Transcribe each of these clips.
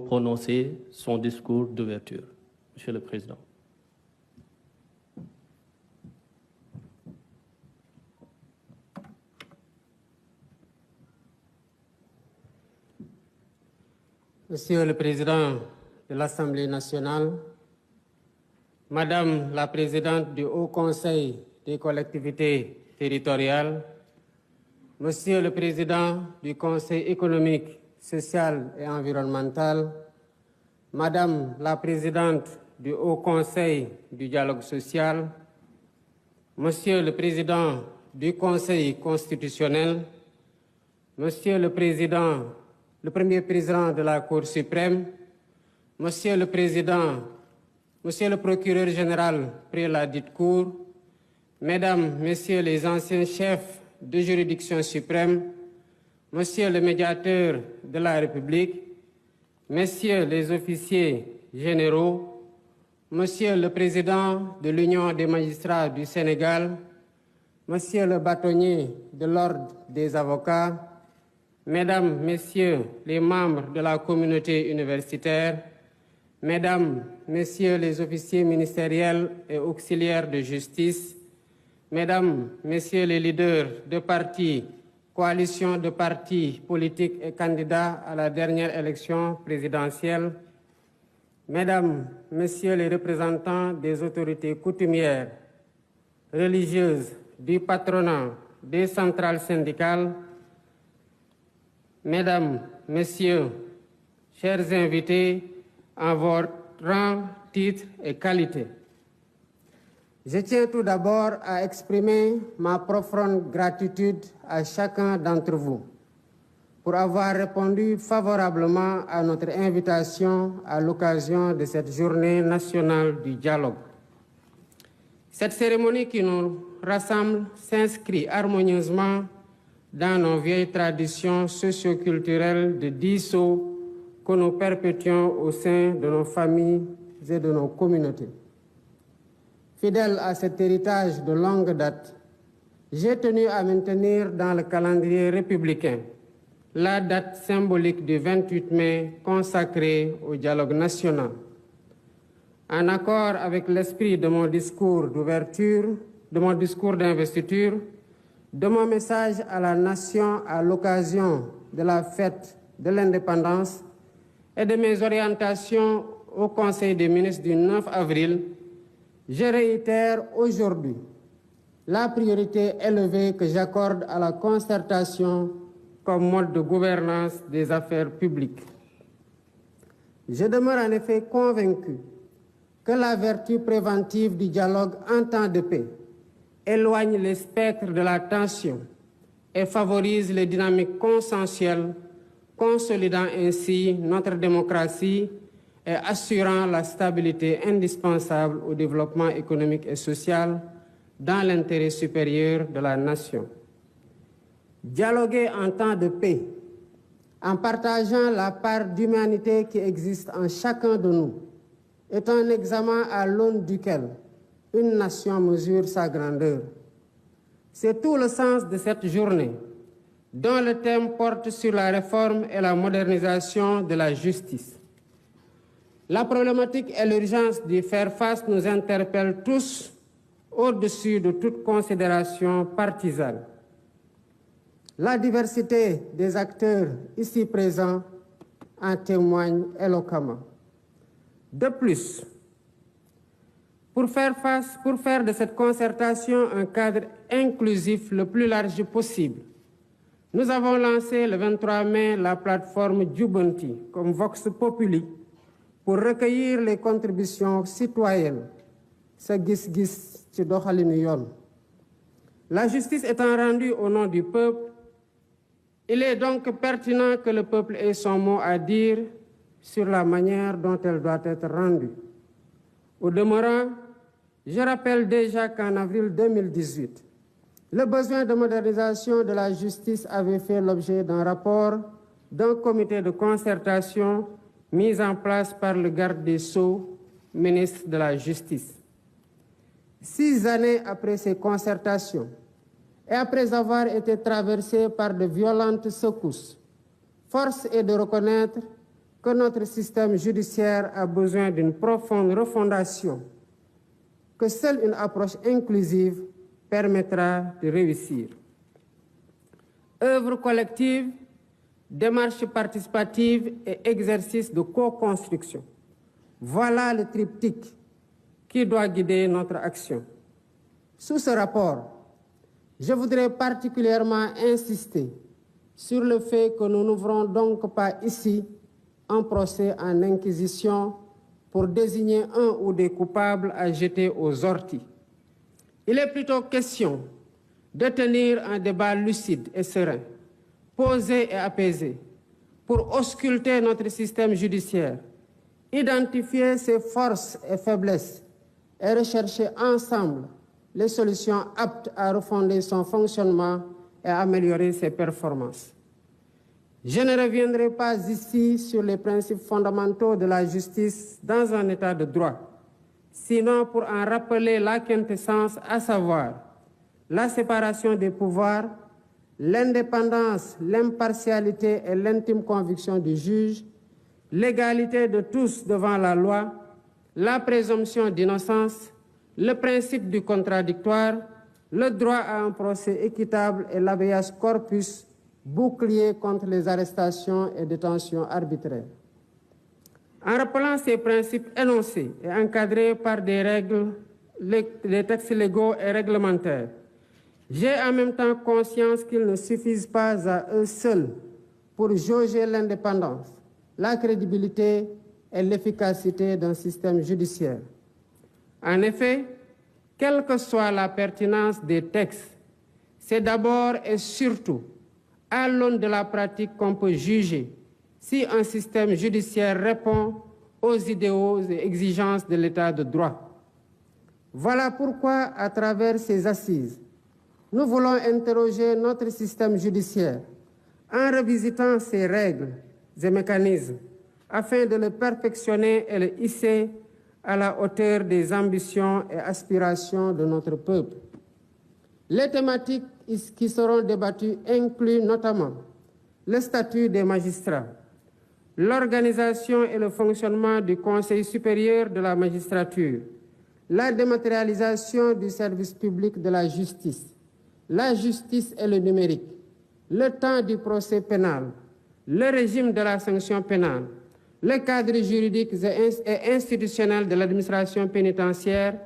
prononcer son discours d'ouverture. Monsieur le Président. Monsieur le Président de l'Assemblée nationale, Madame la Présidente du Haut Conseil des collectivités territoriales, Monsieur le Président du Conseil économique, social et environnemental, Madame la Présidente du Haut Conseil du dialogue social, Monsieur le Président du Conseil constitutionnel, Monsieur le Premier Président de la Cour suprême, Monsieur le Président, Monsieur le Procureur général près la dite Cour, Mesdames, Messieurs les anciens chefs de juridiction suprême, Monsieur le Médiateur de la République, Messieurs les officiers généraux, Monsieur le Président de l'Union des magistrats du Sénégal, Monsieur le bâtonnier de l'Ordre des avocats, Mesdames, Messieurs les membres de la communauté universitaire, Mesdames, Messieurs les officiers ministériels et auxiliaires de justice, Mesdames, Messieurs les leaders de partis, coalitions de partis politiques et candidats à la dernière élection présidentielle, Mesdames, Messieurs les représentants des autorités coutumières, religieuses, du patronat, des centrales syndicales, Mesdames, Messieurs, chers invités, en votre rang, titre et qualité. Je tiens tout d'abord à exprimer ma profonde gratitude à chacun d'entre vous pour avoir répondu favorablement à notre invitation à l'occasion de cette journée nationale du dialogue. Cette cérémonie qui nous rassemble s'inscrit harmonieusement dans nos vieilles traditions socio-culturelles de dialogue que nous perpétuons au sein de nos familles et de nos communautés. Fidèle à cet héritage de longue date, j'ai tenu à maintenir dans le calendrier républicain la date symbolique du 28 mai consacrée au dialogue national. En accord avec l'esprit de mon discours d'ouverture, de mon discours d'investiture, de mon message à la nation à l'occasion de la fête de l'indépendance et de mes orientations au Conseil des ministres du 9 avril, je réitère aujourd'hui la priorité élevée que j'accorde à la concertation comme mode de gouvernance des affaires publiques. Je demeure en effet convaincu que la vertu préventive du dialogue en temps de paix éloigne les spectres de la tension et favorise les dynamiques consensuelles, consolidant ainsi notre démocratie et assurant la stabilité indispensable au développement économique et social dans l'intérêt supérieur de la nation. Dialoguer en temps de paix, en partageant la part d'humanité qui existe en chacun de nous, est un examen à l'aune duquel une nation mesure sa grandeur. C'est tout le sens de cette journée, dont le thème porte sur la réforme et la modernisation de la justice. La problématique et l'urgence d'y faire face nous interpellent tous au-dessus de toute considération partisane. La diversité des acteurs ici présents en témoigne éloquemment. De plus, pour faire de cette concertation un cadre inclusif le plus large possible, nous avons lancé le 23 mai la plateforme Jubanti comme Vox Populi pour recueillir les contributions citoyennes. Sa gis-gis ci doxalinu yoon. La justice étant rendue au nom du peuple, il est donc pertinent que le peuple ait son mot à dire sur la manière dont elle doit être rendue. Au demeurant, je rappelle déjà qu'en avril 2018, le besoin de modernisation de la justice avait fait l'objet d'un rapport d'un comité de concertation mis en place par le garde des Sceaux, ministre de la Justice. 6 années après ces concertations, et après avoir été traversé par de violentes secousses, force est de reconnaître que notre système judiciaire a besoin d'une profonde refondation, que seule une approche inclusive permettra de réussir. Œuvre collective, démarche participative et exercice de co-construction. Voilà le triptyque qui doit guider notre action. Sous ce rapport, je voudrais particulièrement insister sur le fait que nous n'ouvrons donc pas ici un procès en inquisition pour désigner un ou des coupables à jeter aux orties. Il est plutôt question de tenir un débat lucide et serein, posé et apaisé, pour ausculter notre système judiciaire, identifier ses forces et faiblesses et rechercher ensemble les solutions aptes à refonder son fonctionnement et à améliorer ses performances. Je ne reviendrai pas ici sur les principes fondamentaux de la justice dans un état de droit, sinon pour en rappeler la quintessence, à savoir la séparation des pouvoirs, l'indépendance, l'impartialité et l'intime conviction du juge, l'égalité de tous devant la loi, la présomption d'innocence, le principe du contradictoire, le droit à un procès équitable et l'habeas corpus, bouclier contre les arrestations et détentions arbitraires. En rappelant ces principes énoncés et encadrés par des règles, des textes légaux et réglementaires, j'ai en même temps conscience qu'ils ne suffisent pas à eux seuls pour jauger l'indépendance, la crédibilité et l'efficacité d'un système judiciaire. En effet, quelle que soit la pertinence des textes, c'est d'abord et surtout à l'aune de la pratique qu'on peut juger si un système judiciaire répond aux idéaux et exigences de l'état de droit. Voilà pourquoi, à travers ces assises, nous voulons interroger notre système judiciaire en revisitant ses règles et mécanismes afin de le perfectionner et le hisser à la hauteur des ambitions et aspirations de notre peuple. Les thématiques qui seront débattues incluent notamment le statut des magistrats, l'organisation et le fonctionnement du Conseil supérieur de la magistrature, la dématérialisation du service public de la justice et le numérique, le temps du procès pénal, le régime de la sanction pénale, le cadre juridique et institutionnel de l'administration pénitentiaire,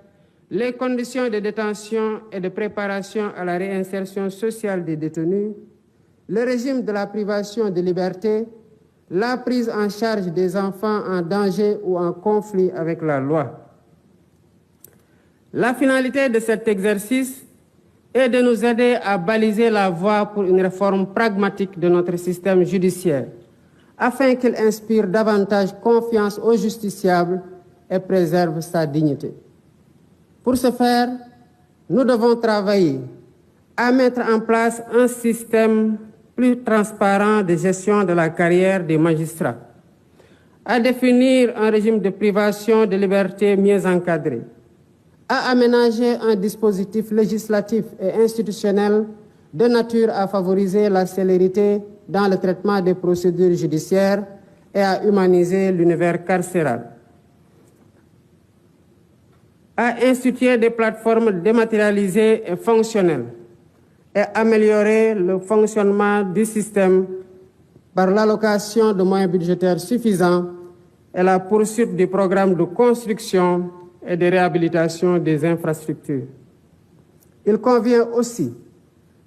les conditions de détention et de préparation à la réinsertion sociale des détenus, le régime de la privation de liberté, la prise en charge des enfants en danger ou en conflit avec la loi. La finalité de cet exercice est de nous aider à baliser la voie pour une réforme pragmatique de notre système judiciaire, afin qu'il inspire davantage confiance aux justiciables et préserve sa dignité. Pour ce faire, nous devons travailler à mettre en place un système plus transparent de gestion de la carrière des magistrats, à définir un régime de privation de liberté mieux encadré, à aménager un dispositif législatif et institutionnel de nature à favoriser la célérité dans le traitement des procédures judiciaires et à humaniser l'univers carcéral, à instituer des plateformes dématérialisées et fonctionnelles et améliorer le fonctionnement du système par l'allocation de moyens budgétaires suffisants et la poursuite du programme de construction et de réhabilitation des infrastructures. Il convient aussi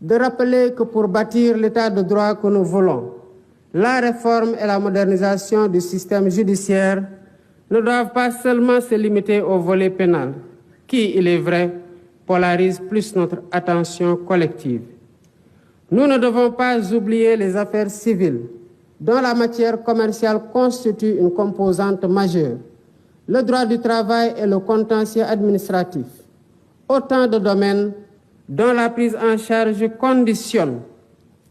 de rappeler que pour bâtir l'état de droit que nous voulons, la réforme et la modernisation du système judiciaire ne doivent pas seulement se limiter au volet pénal, qui, il est vrai, polarise plus notre attention collective. Nous ne devons pas oublier les affaires civiles, dont la matière commerciale constitue une composante majeure, le droit du travail et le contentieux administratif, autant de domaines dont la prise en charge conditionne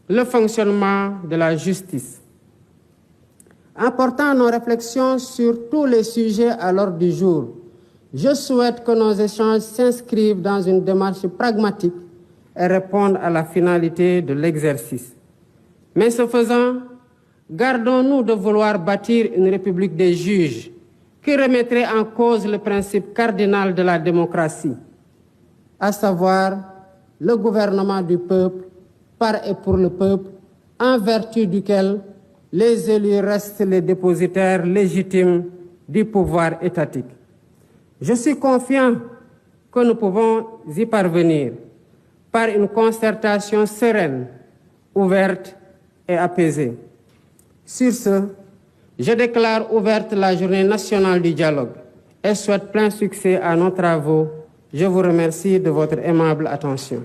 le fonctionnement de la justice. En portant nos réflexions sur tous les sujets à l'ordre du jour, je souhaite que nos échanges s'inscrivent dans une démarche pragmatique et répondent à la finalité de l'exercice. Mais ce faisant, Gardons-nous de vouloir bâtir une république des juges qui remettrait en cause le principe cardinal de la démocratie, à savoir le gouvernement du peuple, par et pour le peuple, en vertu duquel les élus restent les dépositaires légitimes du pouvoir étatique. Je suis confiant que nous pouvons y parvenir par une concertation sereine, ouverte et apaisée. Sur ce, je déclare ouverte la Journée nationale du dialogue et souhaite plein succès à nos travaux. Je vous remercie de votre aimable attention.